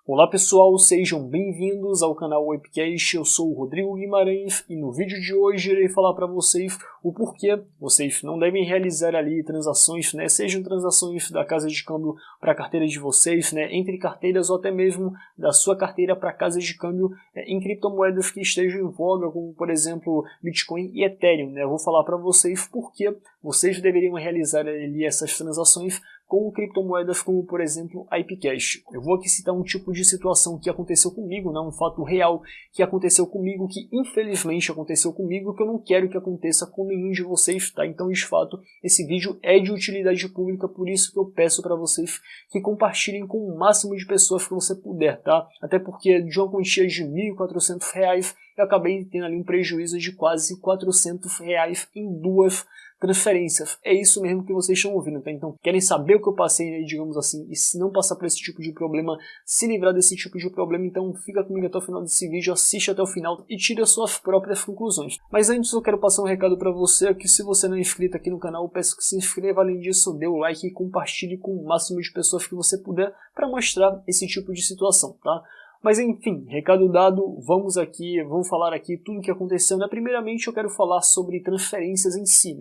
Olá pessoal, sejam bem-vindos ao canal Webcast. Eu sou o Rodrigo Guimarães e no vídeo de hoje irei falar para vocês o porquê vocês não devem realizar ali transações, sejam transações da casa de câmbio para a carteira de vocês, entre carteiras ou até mesmo da sua carteira para casa de câmbio em criptomoedas que estejam em voga, como por exemplo Bitcoin e Ethereum. Eu vou falar para vocês porquê vocês deveriam realizar ali essas transações com criptomoedas como, por exemplo, a IPCash. Eu vou aqui citar um tipo de situação que aconteceu comigo, um fato real que aconteceu comigo, que infelizmente aconteceu comigo, que eu não quero que aconteça com nenhum de vocês, tá? Então, de fato, esse vídeo é de utilidade pública, por isso que eu peço para vocês que compartilhem com o máximo de pessoas que você puder, tá? Até porque de uma quantia de R$ 1.400, eu acabei tendo ali um prejuízo de quase R$ 400 em duas transferências. É isso mesmo que vocês estão ouvindo, tá? Então, querem saber o que eu passei, digamos assim, e se não passar por esse tipo de problema, se livrar desse tipo de problema, então fica comigo até o final desse vídeo, assiste até o final e tire as suas próprias conclusões. Mas antes eu quero passar um recado para você, que se você não é inscrito aqui no canal, eu peço que se inscreva, além disso, dê o like e compartilhe com o máximo de pessoas que você puder para mostrar esse tipo de situação, tá? Mas enfim, recado dado, vamos falar aqui tudo o que aconteceu. Primeiramente eu quero falar sobre transferências em si.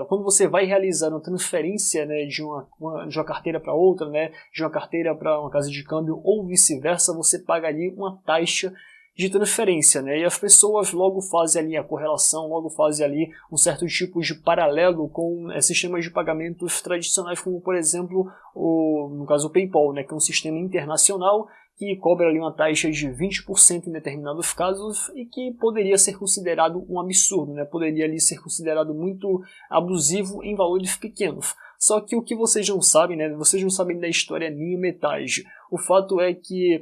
Quando você vai realizar uma transferência de uma carteira para outra, de uma carteira para uma casa de câmbio ou vice-versa, você paga ali uma taxa de transferência, e as pessoas logo fazem ali a correlação, logo fazem ali um certo tipo de paralelo com sistemas de pagamentos tradicionais, como por exemplo, no caso o PayPal, que é um sistema internacional que cobra ali uma taxa de 20% em determinados casos e que poderia ser considerado um absurdo, poderia ali ser considerado muito abusivo em valores pequenos. Só que o que vocês não sabem, vocês não sabem da história nem metade. O fato é que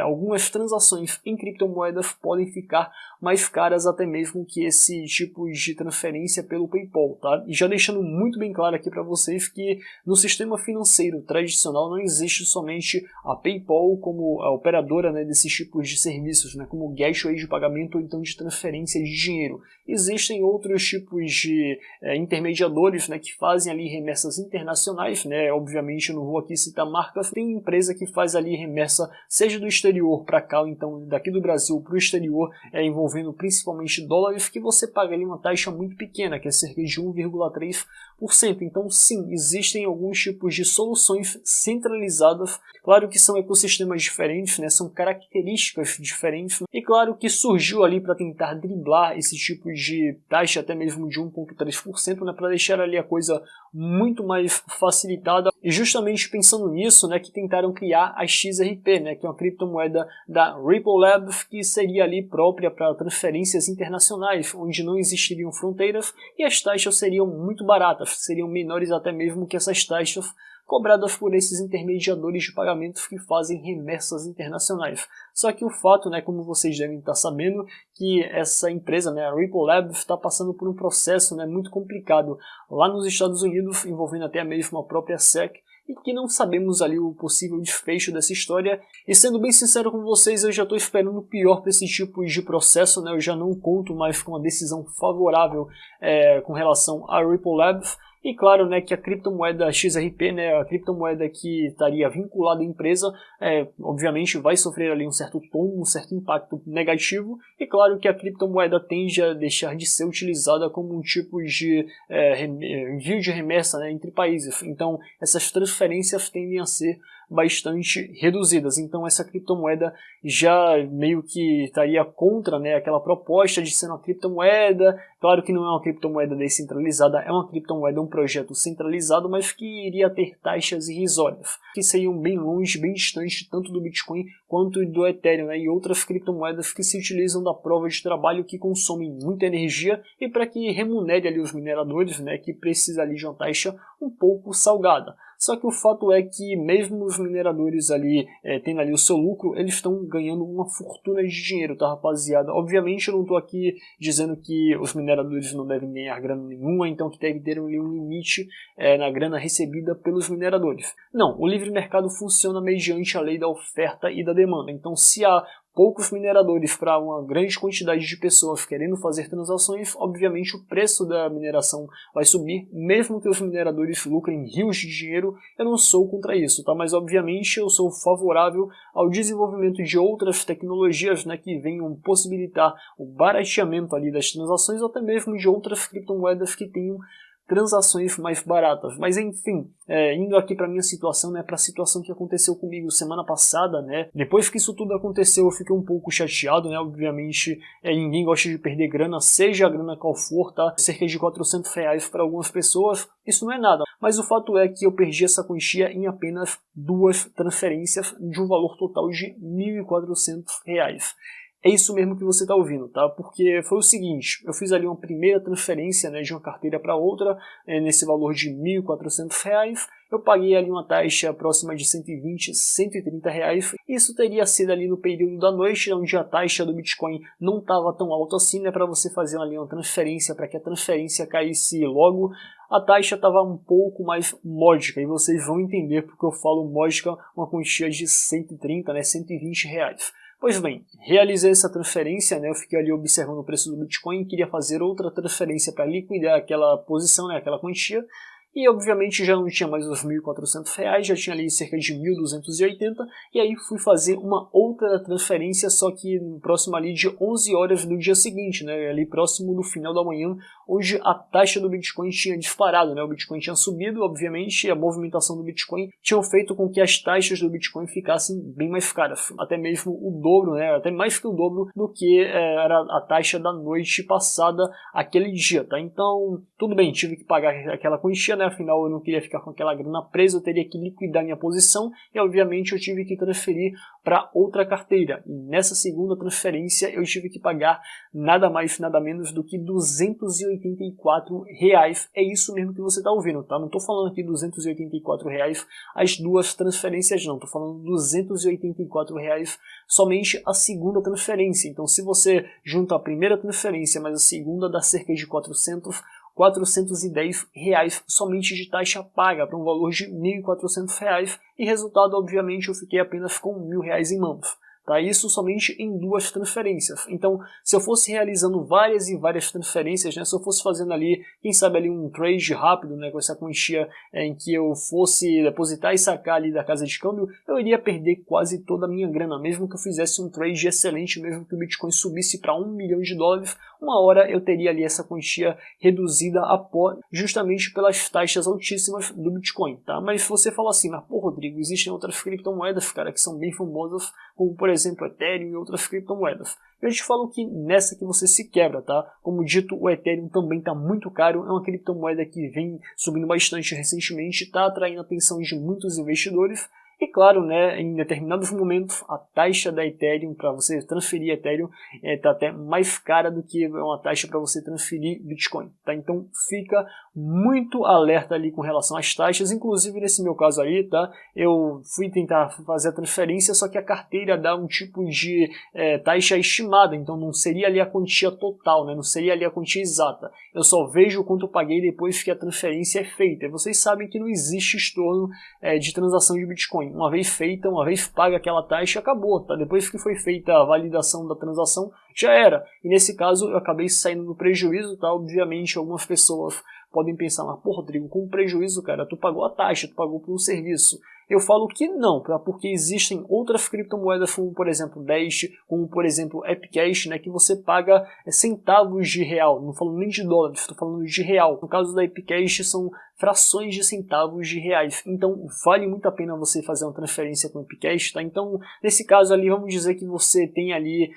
algumas transações em criptomoedas podem ficar mais caras até mesmo que esse tipo de transferência pelo PayPal, tá? E já deixando muito bem claro aqui para vocês que no sistema financeiro tradicional não existe somente a PayPal como a operadora desses tipos de serviços, como gateway de pagamento ou então de transferência de dinheiro. Existem outros tipos de intermediadores que fazem ali remessas internacionais, obviamente eu não vou aqui citar marcas, tem empresa que faz ali remessa, seja do exterior para cá, ou então daqui do Brasil para o exterior, envolvendo principalmente dólares, que você paga ali uma taxa muito pequena, que é cerca de 1,3%. Então sim, existem alguns tipos de soluções centralizadas, claro que são ecossistemas diferentes, são características diferentes, e claro que surgiu ali para tentar driblar esse tipo de taxa, até mesmo de 1,3%, para deixar ali a coisa muito mais facilitada, e justamente pensando nisso, que tentaram criar a XRP, que é uma criptomoeda da Ripple Labs, que seria ali própria para transferências internacionais, onde não existiriam fronteiras e as taxas seriam muito baratas, seriam menores até mesmo que essas taxas cobradas por esses intermediadores de pagamentos que fazem remessas internacionais. Só que o fato, como vocês devem estar sabendo, que essa empresa, a Ripple Labs, está passando por um processo muito complicado lá nos Estados Unidos, envolvendo até mesmo a própria SEC, e que não sabemos ali o possível desfecho dessa história. E sendo bem sincero com vocês, eu já estou esperando o pior para esse tipo de processo, eu já não conto mais com uma decisão favorável com relação à Ripple Labs. E claro, que a criptomoeda XRP, a criptomoeda que estaria vinculada à empresa, obviamente vai sofrer ali um certo tombo, um certo impacto negativo. E claro que a criptomoeda tende a deixar de ser utilizada como um tipo de envio de remessa entre países. Então essas transferências tendem a ser bastante reduzidas. Então essa criptomoeda já meio que estaria contra aquela proposta de ser uma criptomoeda. Claro que não é uma criptomoeda descentralizada, é uma criptomoeda, um projeto centralizado, mas que iria ter taxas irrisórias, que seriam bem longe, bem distantes tanto do Bitcoin quanto do Ethereum, e outras criptomoedas que se utilizam da prova de trabalho, que consomem muita energia, e para que remunere ali os mineradores, que precisa ali de uma taxa um pouco salgada. Só que o fato é que mesmo os mineradores ali tendo ali o seu lucro, eles estão ganhando uma fortuna de dinheiro, tá, rapaziada? Obviamente eu não estou aqui dizendo que os mineradores não devem ganhar grana nenhuma, então que deve ter ali um limite na grana recebida pelos mineradores. Não, o livre mercado funciona mediante a lei da oferta e da demanda. Então se há poucos mineradores para uma grande quantidade de pessoas querendo fazer transações, obviamente o preço da mineração vai subir, mesmo que os mineradores lucrem rios de dinheiro. Eu não sou contra isso, tá? Mas obviamente eu sou favorável ao desenvolvimento de outras tecnologias, né, que venham possibilitar o barateamento ali das transações, ou até mesmo de outras criptomoedas que tenham transações mais baratas. Mas enfim, indo aqui para minha situação, né, para a situação que aconteceu comigo semana passada, né, depois que isso tudo aconteceu eu fiquei um pouco chateado, né, obviamente ninguém gosta de perder grana, seja a grana qual for, tá, cerca de R$400 para algumas pessoas, isso não é nada, mas o fato é que eu perdi essa quantia em apenas 2 transferências de um valor total de R$1.400. É isso mesmo que você está ouvindo, tá? Porque foi o seguinte, eu fiz ali uma primeira transferência, né, de uma carteira para outra, nesse valor de R$1.400, eu paguei ali uma taxa próxima de R$120, R$130, isso teria sido ali no período da noite, onde a taxa do Bitcoin não estava tão alta assim, né, para você fazer ali uma transferência, para que a transferência caísse logo. A taxa estava um pouco mais módica, e vocês vão entender porque eu falo módica, uma quantia de 130, né, R$120. Pois bem, realizei essa transferência, né, eu fiquei ali observando o preço do Bitcoin, queria fazer outra transferência para liquidar aquela posição, né, aquela quantia, e obviamente já não tinha mais os R$1.400, já tinha ali cerca de 1.280, e aí fui fazer uma outra transferência, só que próximo ali de 11 horas do dia seguinte, né, ali próximo do final da manhã, onde a taxa do Bitcoin tinha disparado, né, o Bitcoin tinha subido, obviamente a movimentação do Bitcoin tinha feito com que as taxas do Bitcoin ficassem bem mais caras, até mesmo o dobro, né, até mais que o dobro do que era a taxa da noite passada aquele dia, tá? Então, tudo bem, tive que pagar aquela quantia, né? Afinal eu não queria ficar com aquela grana presa, eu teria que liquidar minha posição e obviamente eu tive que transferir para outra carteira. E nessa segunda transferência eu tive que pagar nada mais, nada menos do que R$284. É isso mesmo que você está ouvindo, tá? Não estou falando aqui R$284 as duas transferências não, estou falando R$284 somente a segunda transferência. Então se você junta a primeira transferência mais a segunda, dá cerca de R$410 somente de taxa paga, para um valor de R$1.400, e resultado, obviamente, eu fiquei apenas com R$1.000 em mãos. Tá? Isso somente em 2 transferências. Então, se eu fosse realizando várias e várias transferências, né, se eu fosse fazendo ali, quem sabe ali um trade rápido, né, com essa quantia em que eu fosse depositar e sacar ali da casa de câmbio, eu iria perder quase toda a minha grana, mesmo que eu fizesse um trade excelente, mesmo que o Bitcoin subisse para $1 milhão, uma hora eu teria ali essa quantia reduzida justamente pelas taxas altíssimas do Bitcoin, tá? Mas se você fala assim, mas pô, Rodrigo, existem outras criptomoedas, cara, que são bem famosas, como por exemplo Ethereum e outras criptomoedas. Eu te falo que nessa que você se quebra, tá? Como dito, o Ethereum também está muito caro, é uma criptomoeda que vem subindo bastante recentemente, está atraindo a atenção de muitos investidores. E claro, né, em determinados momentos a taxa da Ethereum para você transferir Ethereum está até mais cara do que uma taxa para você transferir Bitcoin, tá? Então fica muito alerta ali com relação às taxas, inclusive nesse meu caso aí, tá? Eu fui tentar fazer a transferência, só que a carteira dá um tipo de taxa estimada, então não seria ali a quantia total, né? Não seria ali a quantia exata. Eu só vejo o quanto eu paguei depois que a transferência é feita. E vocês sabem que não existe estorno de transação de Bitcoin. Uma vez feita, uma vez paga aquela taxa, acabou, tá? Depois que foi feita a validação da transação, já era. E nesse caso eu acabei saindo no prejuízo, tá? Obviamente algumas pessoas podem pensar, mas pô, Rodrigo, com prejuízo, cara, tu pagou a taxa, tu pagou por um serviço. Eu falo que não, tá? Porque existem outras criptomoedas, como por exemplo Dash, como por exemplo Epcash, né, que você paga centavos de real, não falo nem de dólares, estou falando de real. No caso da Epcash são frações de centavos de reais, então vale muito a pena você fazer uma transferência com o Epcash, tá? Então nesse caso ali vamos dizer que você tem ali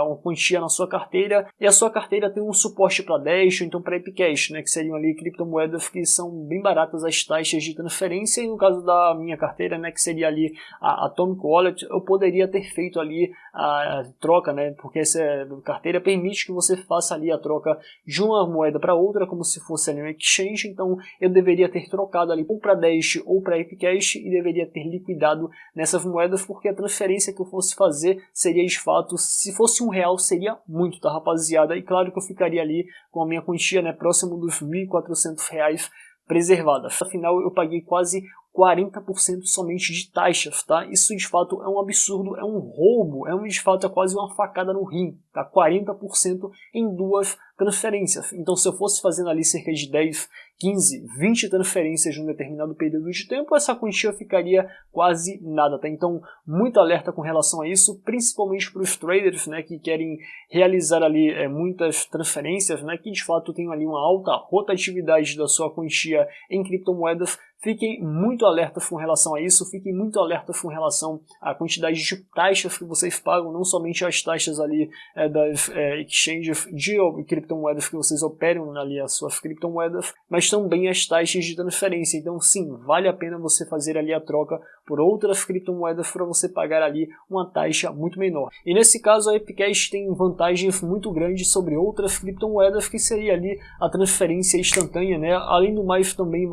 uma quantia na sua carteira e a sua carteira tem um suporte para Dash ou então para Epcash, né, que seriam ali criptomoedas que são bem baratas as taxas de transferência. E no caso da minha carteira, né, que seria ali a Atomic Wallet, eu poderia ter feito ali a troca, né, porque essa carteira permite que você faça ali a troca de uma moeda para outra, como se fosse ali um exchange. Então eu deveria ter trocado ali ou para Dash ou para Epcash e deveria ter liquidado nessas moedas, porque a transferência que eu fosse fazer seria de fato, se fosse R$1 seria muito, tá, rapaziada? E claro que eu ficaria ali com a minha quantia, né, próximo dos R$1.400 preservada. Afinal, eu paguei quase 40% somente de taxas, tá? Isso de fato é um absurdo, é um roubo, de fato é quase uma facada no rim, tá? 40% em 2 transferências. Então, se eu fosse fazendo ali cerca de 10, 15, 20 transferências em um determinado período de tempo, essa quantia ficaria quase nada, tá? Então, muito alerta com relação a isso, principalmente para os traders, né, que querem realizar ali muitas transferências, né, que de fato tem ali uma alta rotatividade da sua quantia em criptomoedas. Fiquem muito alertas com relação a isso, fiquem muito alertas com relação à quantidade de taxas que vocês pagam, não somente as taxas ali das exchanges de criptomoedas que vocês operam ali as suas criptomoedas, mas também as taxas de transferência. Então sim, vale a pena você fazer ali a troca por outras criptomoedas para você pagar ali uma taxa muito menor. E nesse caso a Epicast tem vantagens muito grandes sobre outras criptomoedas, que seria ali a transferência instantânea, né? Além do mais também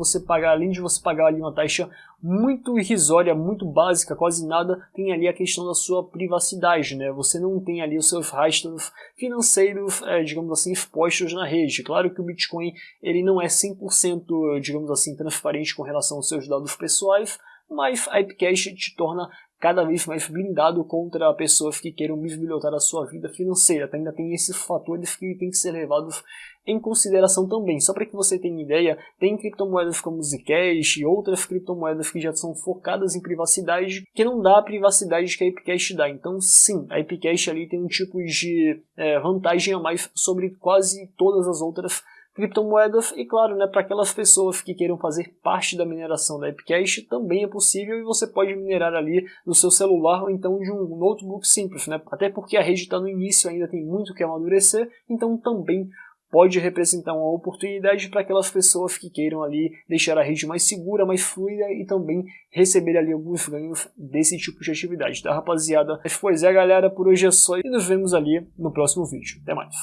além de você pagar ali uma taxa muito irrisória, muito básica, quase nada, tem ali a questão da sua privacidade, né? Você não tem ali os seus rastros financeiros, digamos assim, expostos na rede. Claro que o Bitcoin ele não é 100%, digamos assim, transparente com relação aos seus dados pessoais, mas a Epicast te torna cada vez mais blindado contra pessoas que queiram bisbilhotar a sua vida financeira. Ainda tem esses fatores que tem que ser levados em consideração também. Só para que você tenha ideia, tem criptomoedas como Zcash e outras criptomoedas que já são focadas em privacidade, que não dá a privacidade que a Epicast dá. Então sim, a Epicast ali tem um tipo de vantagem a mais sobre quase todas as outras criptomoedas. E claro, né, para aquelas pessoas que queiram fazer parte da mineração da Epicast, também é possível, e você pode minerar ali no seu celular ou então de um notebook simples, né? Até porque a rede está no início, ainda tem muito que amadurecer, então também pode representar uma oportunidade para aquelas pessoas que queiram ali deixar a rede mais segura, mais fluida e também receber ali alguns ganhos desse tipo de atividade, tá, rapaziada? Mas pois é, galera, por hoje é só e nos vemos ali no próximo vídeo. Até mais!